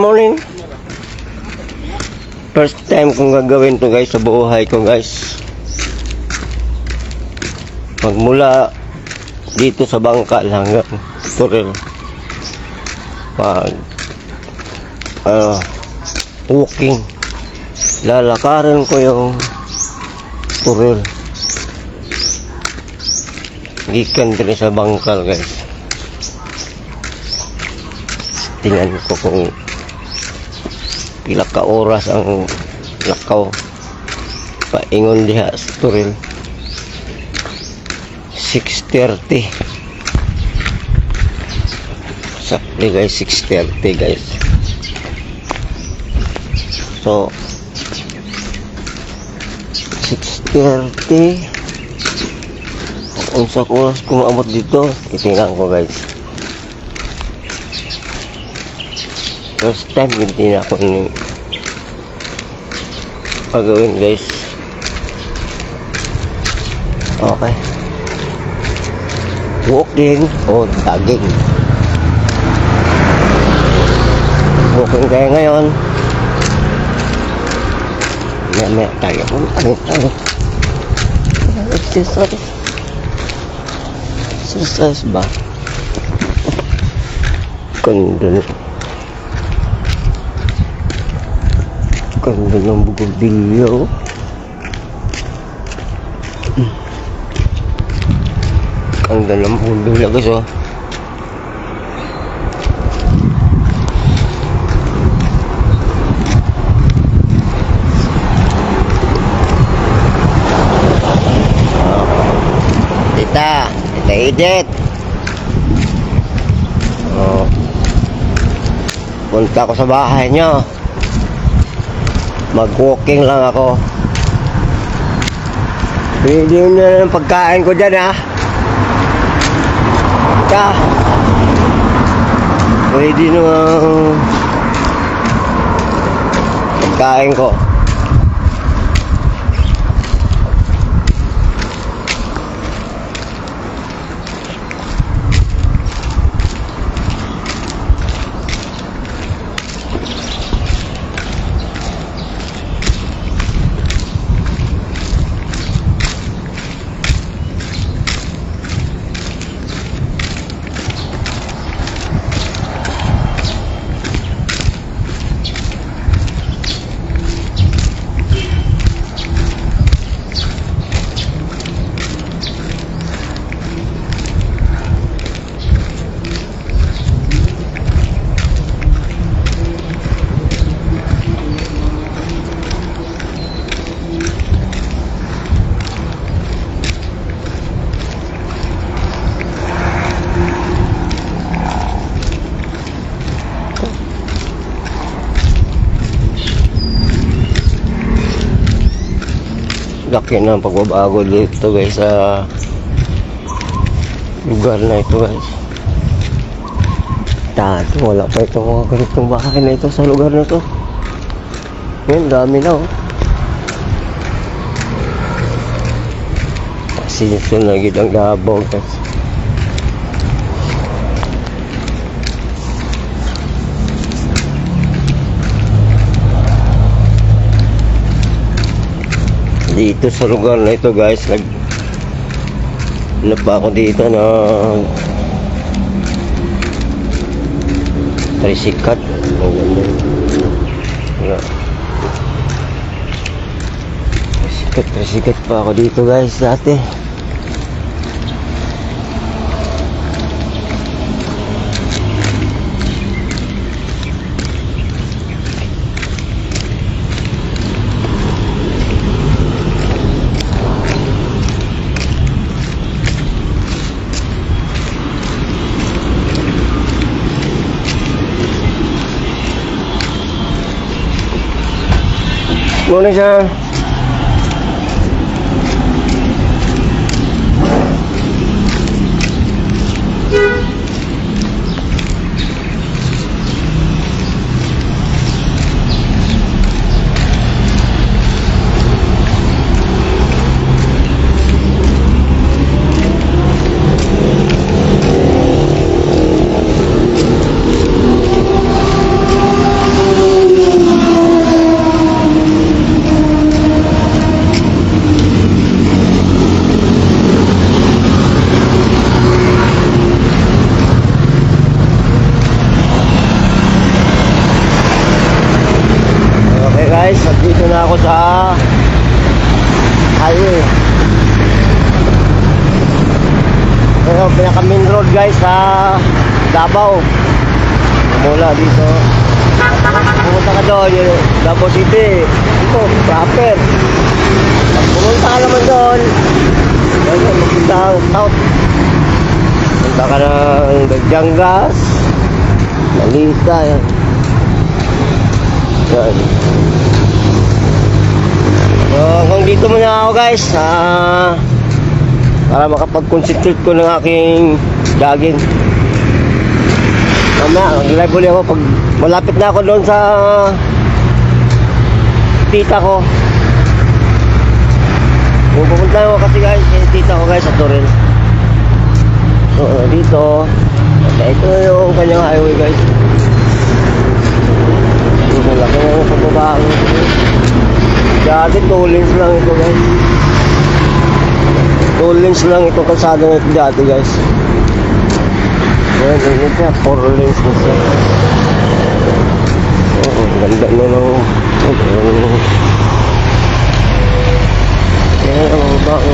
Morning. First time kong gagawin to guys sa buhay ko guys. Magmula dito sa bangka hanggang Turil. Walking. Lalakarin ko yung Turil. Gikan din sa bangkal guys. Tingnan ko kung pila ka oras ang lakaw paingon diha sa Turil. 6:30 sakli guys, 6:30 guys. So 6:30 unsa ko oras kung maabot dito, itingnan ko guys. First time hindi na ako pagawin guys. Okay, walking o daging. Walking tayo ngayon. May tayo. Exercise ba? Ganda ng bugilyo. Ganda ng bugilyo guys oh. Tita Edith. Punta ko sa bahay nyo. Mag-walking lang ako. Pwede na ng pagkain ko dyan ha. Pwede na pagkain ko. Laki ng pagbabago dito guys sa lugar na ito guys. Dati wala pa itong mga ganitong bahay na ito sa lugar na ito. Ngayon dami na oh. Sinsun na gid ang gabaw guys. Dito sa lugar na ito guys, nagpa ako dito na trisikat. Trisikat pa ako dito guys dati. Morning sir. na ako sa highway. Ito, pinaka main road guys sa Davao. Mula dito pumunta ka doon yung Davao City, ito proper. Pag pumunta ka naman doon magpunta ka south, punta ka ng Batangas, Malita, yan. So hanggang dito muna ako guys, para makapag-concentrate ko ng aking jogging. Mamaya, mag-live ulit ako pag malapit na ako doon sa tita ko. Kung pupunta ako kasi guys, tita ko guys sa Toril. So, dito, ito yung kanyang highway guys. Ito malaki na yung pagbabago. Dati 2 lanes lang ito guys. 2 lanes lang itong kalsada na ito dati guys. Ngayon, yun siya, 4 lanes na siya. Oo, ganda na lang. Yan ang bako.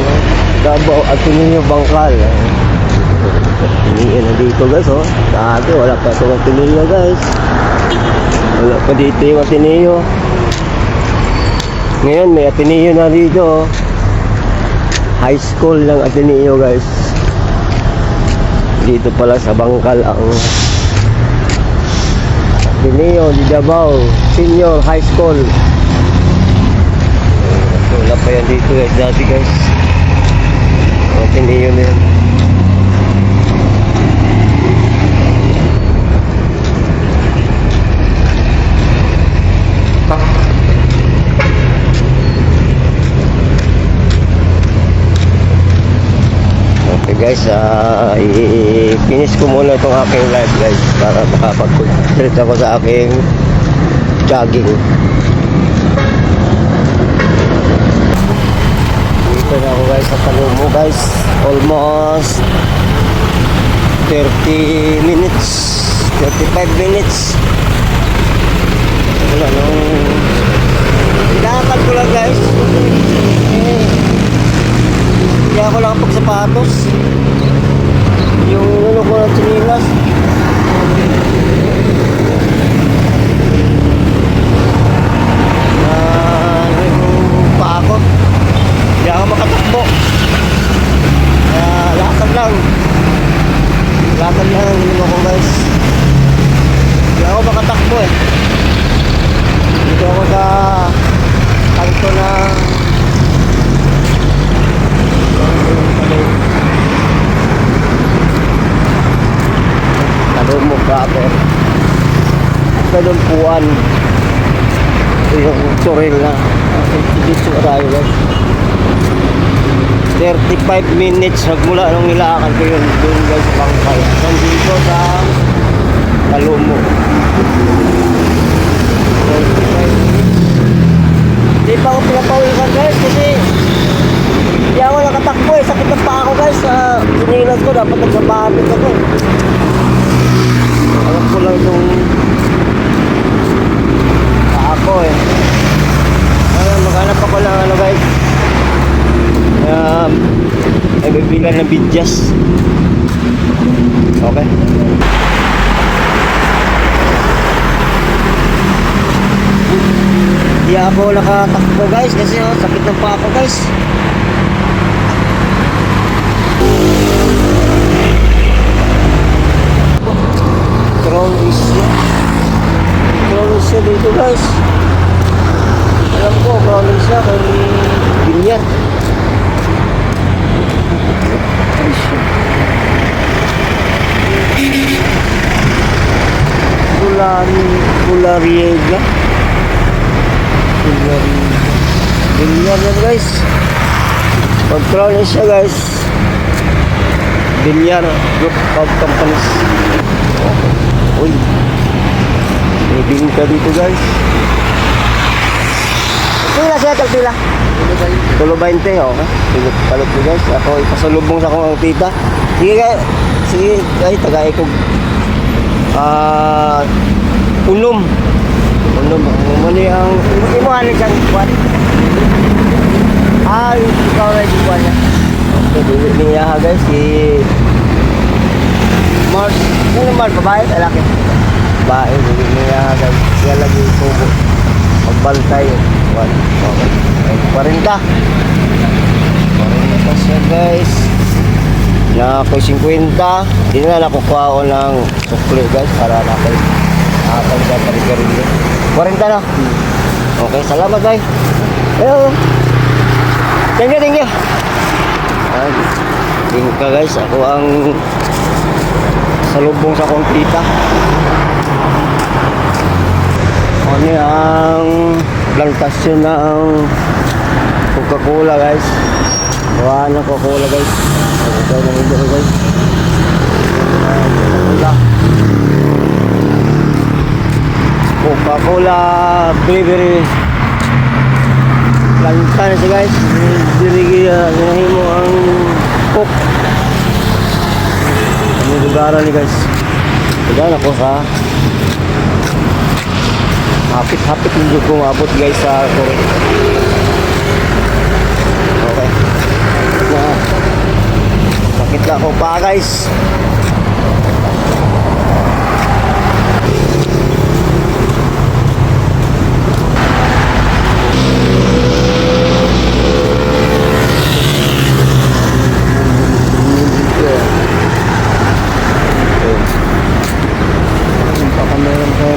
Davao at Ateneo Bangkal. Ateneo na dito guys, oh. Dati wala pa itong Ateneo guys. Wala pa dito yung Ateneo. Ngayon, may Ateneo na dito, oh. High school ng Ateneo guys. Dito pala sa Bangkal ang Ateneo di Davao Senior High School. Wala pa yan dito guys, dati guys. Ateneo na yan. Guys, i-finish ko muna itong aking live guys para makapag-concentrate ako sa aking jogging. Dito na ako guys sa Talumo guys, almost 30 minutes 35 minutes. Wala nung hinahakad ko lang guys. Kaya ako lang pagsapatos. Yung ano ko ng chinilas. Yung paa ko. Hindi ako makatakbo. Lakad lang. Lakad lang ang hiling ako guys. Hindi ako makatakbo eh. Dito ako sa kanto na Talumo proper. Talumpuan. Ito yung Toril na dito tayo guys. 35 minutes nagmula nung nilakad ko yun doon guys sa Bangkal. Nandito sa Talumo. 35 minutes. Hindi pa ako pinapawisan guys kasi hindi ako nakatakbo eh. Sakit ang paa ko guys. Sinilas ko dapat nagsabapit ako eh. Alam ko lang itong paa ko eh. Maghanap ako lang ano guys. Ay bibilan ng bidyas. Okay. Hindi ako nakatakbo guys kasi sakit ng paa ko guys. Crown siya dito guys. Alam ko crown siya kay Bilyar. Pulariega. Bilyar yan guys. Pag crown siya guys, Bilyar Group of Companies. Uy, may bingka dito guys. Pila siya, tagpila? Tulo 20, okay. Palot ko guys. Ako ipasalubong sa akong tita. Sige guys. Sige guys, tagay ko. Unom. Ano ba? Mali ang... Imuhanin siyang buwan. Ikaw na yung buwan niya. Okay, bibig niya guys. Si... Mars. Ano Mars? Babae? Lalaki? Babae. Bibig niya guys. Kaya lagi tubo. Magbantay. Buwan. Okay. 40. 40 pa siya guys. Na ako 50. Hindi na nakukuha ko ng sukli guys. Para natin. Nakatagda pa rin ka rin yun. 40 na. Okay, salamat guys. Hello. Thank you, thank you. Thank ka guys. Ako ang salubong sa kong tita. Ano ang plantasyon ng Coca-Cola guys. Gawa ng Coca-Cola guys. Ito na ito guys. Coca-Cola Brewery. Planta na siya guys. Dirigi ganahin mo ang Coke. Ano yung lugaran ni guys. Diyan ako sa hapit-hapit hindi ko mabot guys sa Korea. Okay. Sakit na ako pa guys.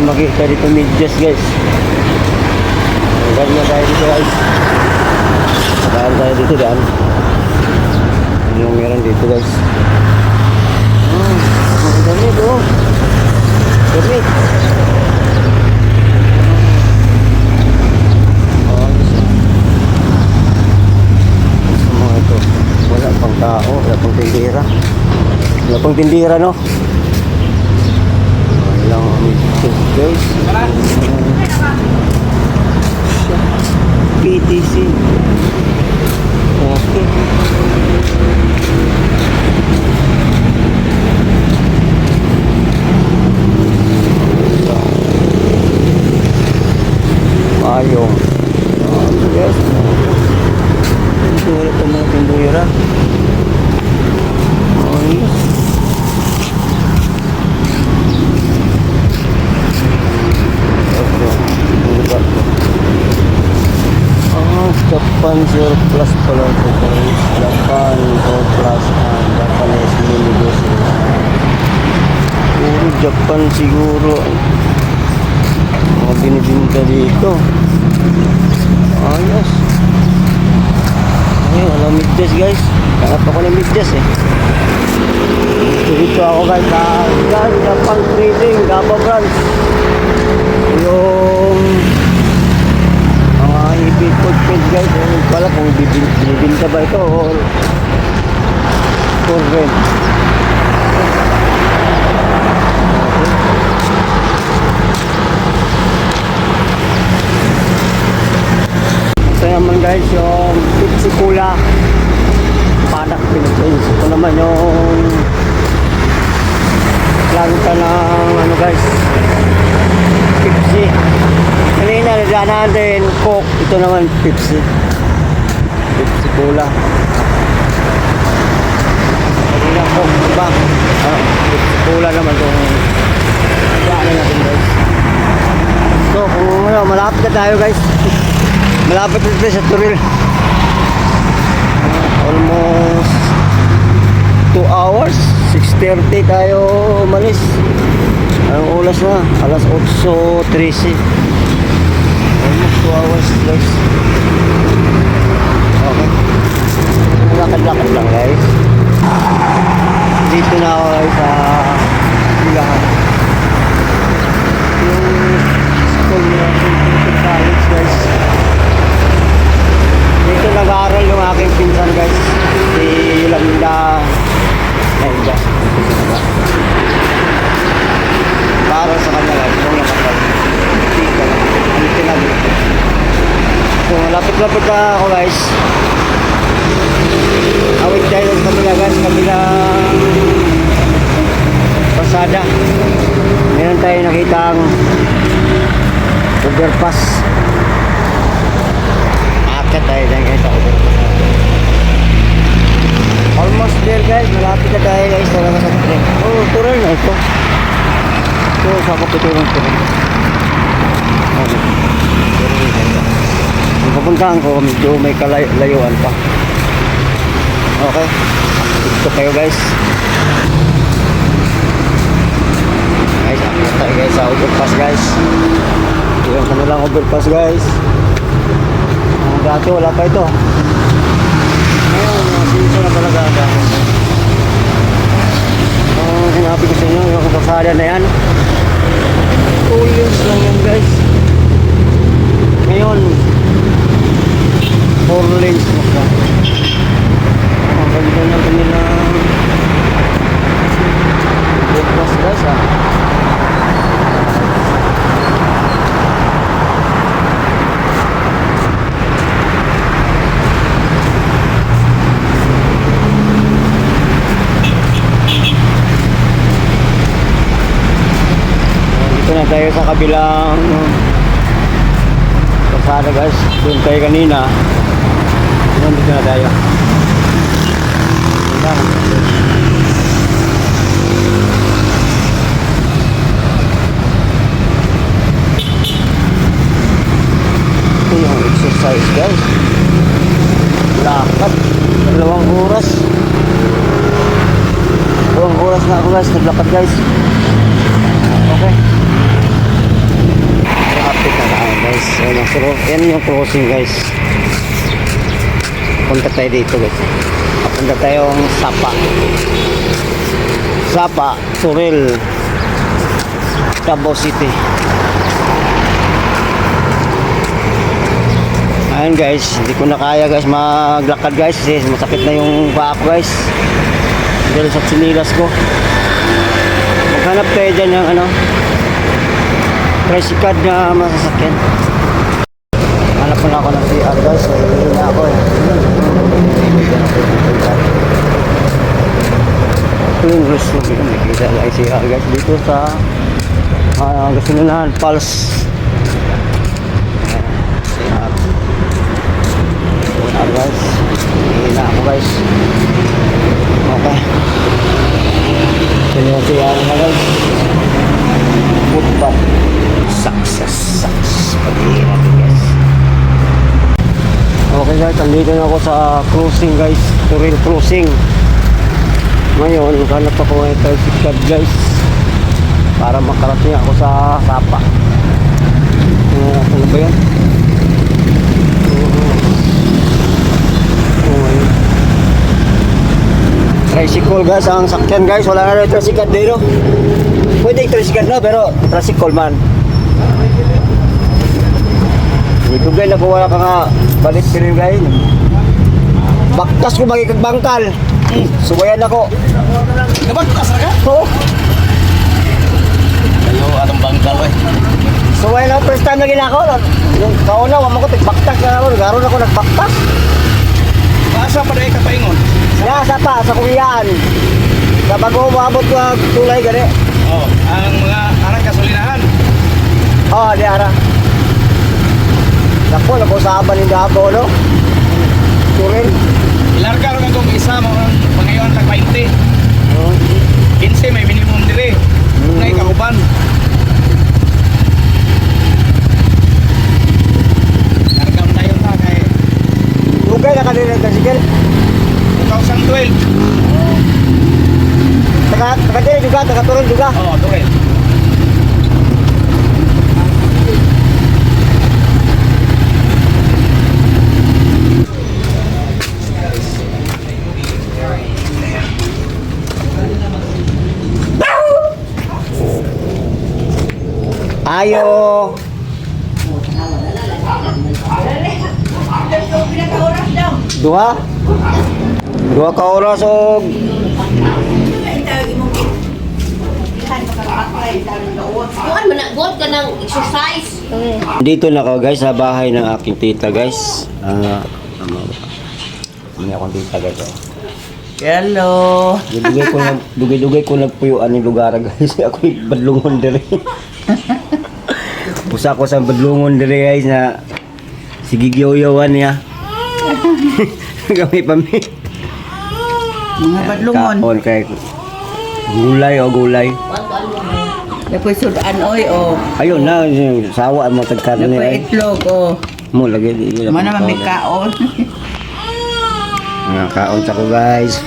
Makikita dito medyas guys. Ganyan tayo dito guys. Sakayan tayo dito daan. Ano yung meron dito guys. Ang damit oh. Damit. Mga ito. Wala pang tao. Wala pang tindira. Wala pang tindira no. Lang guys. PTC. Okay. Ayong. Yes. Ito wala pa mga tindira. Yes. Japan surplus pala ito guys. Japan surplus and Japanese minibus. Puro Japan siguro. Mga binibinta dito. Ayos. Ayun, alam midjas guys. Hanap ako ng midjas eh. Dito ako guys sa Japan Trading, Gaba Branch. Yung ibig footprint guys, pala kung bibinta ba ito or for rent. Ito naman guys yung Pepsi Cola product Philippines. Ito naman yung planta ng ano guys, Pepsi. Kanina nadaanan natin Coke, ito naman Pepsi. Pepsi Cola. Kanina Coke, diba? Pepsi Cola naman itong nadaanan natin guys. So kung ano, malapit na tayo guys. Malapit na tayo sa Turil. Almost 2 hours, 6:30 tayo umalis. Anong oras na? Alas 8:13. Almost 2 hours guys. Okay. Lakad-lakad lang guys. Dito na ako guys sa Bulacan. Yung school niya, yung college guys. Dito nag-aaral yung aking pinsan guys. Si Lamda Naida. Para sa kanya guys, kung nakapag dito lang, ano tinabi. So malapit-lapit na ako guys. Awit tayo sa kabila guys, kabilang pasada. Meron tayo nakitang overpass. Akit tayo dyan guys sa overpass. Almost there guys, malapit na tayo guys talaga sa train. Oh, tuloy na ito. So, sakop ito yung tuloy. Yung papuntahan ko, medyo may kalayuan pa. Okay, dito kayo guys. Guys, akit tayo guys sa overpass guys. Ito yung kanilang overpass guys. Dati wala pa ito. Ngayon, dito na talaga dahil. Sinabi ko sa inyo, yung kasada na yan. 2 years lang yan guys. Ngayon, 4 lanes mo ka. Ang ganda na kanilang overpass guys ha. Dito na tayo sa kabilang kasada guys. Doon tayo kanina. Dito na tayo. Ito yung exercise guys. Lakad. 2 oras. 2 oras na ako guys. Naglakad guys. Okay. Update na tayo guys. Yan yung crossing guys. Punta tayo dito guys. Punta tayong Sapa. Sapa, Suril, Davao City. Ayun guys, hindi ko na kaya guys maglakad guys kasi masakit na yung paa ko guys. Dahil sa sinilas ko. Maghanap tayo dyan ng ano, tricycle na masasakyan. Hanap na ako ng CR guys. Hindi na ako eh. Clean rest mo. Nakikita lang CR guys dito sa gasolinahan Pulse. CR. CR guys. Hindi na ako guys. Okay. Ito yung CR na guys. Footpath. Success. Pag-iin natin guys. Okay guys, andito na ako sa cruising guys. Turil cruising. Ngayon, hanap ako ng tricycle guys. Para makarating ako sa Sapa. Ano ba yan? Tricycle guys, ang sakyan guys. Wala na rin tricycle dito. Pwede yung tricycle na pero tricycle man. Dito guys, nakuha ka nga balik ka rin guys. Baktas ko magikagbangkal. Subayan ako. Nabagtas na ka? Oo. Ayo, anong bangkal eh? Subayan ako, first time na ginako. Yung kauna, wama ko nagbaktas na ako. Garoon ako nagbaktas. Paasa pa dahil kapaingon? Ya, sa Kuryaan. Sa bago umabot ko ang tulay gani. Oh, ang mga anang kasulinahan. Oh, di ara. Naku, nakusaban ni Dabo, no? Turil. Ilarga rin kung isa mo ang pangayon tag 20. 15 may minimum dire. Nay kauban. Larga mo tayo na kay Lugay na kanina ng tricycle. 2012. Taga-Turil juga, taga-Turil juga. Oh, tuloy. Ayo. Dua? Dua ka oras og Kuhan mo na, buhat ka ng exercise. dito na ako guys sa bahay ng aking tita guys. May akong tita guys. Oh. Hello. Dugay-dugay ko nagpuyuan ng lugar guys. Ako badlungon dire. usa ko sa badlungon diri guys na sige gyoyowan niya. Kami pa mi. Mga badlungon. Kaon kay gulay o gulay. Dapoy sudan oy o. Ayun na, sawa mo tagkarne Dapoy ay. itlog o. Mo lagi di. Mana man may kaon. Nga kaon sa ko guys.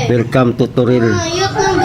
Welcome to Toril. Ayoko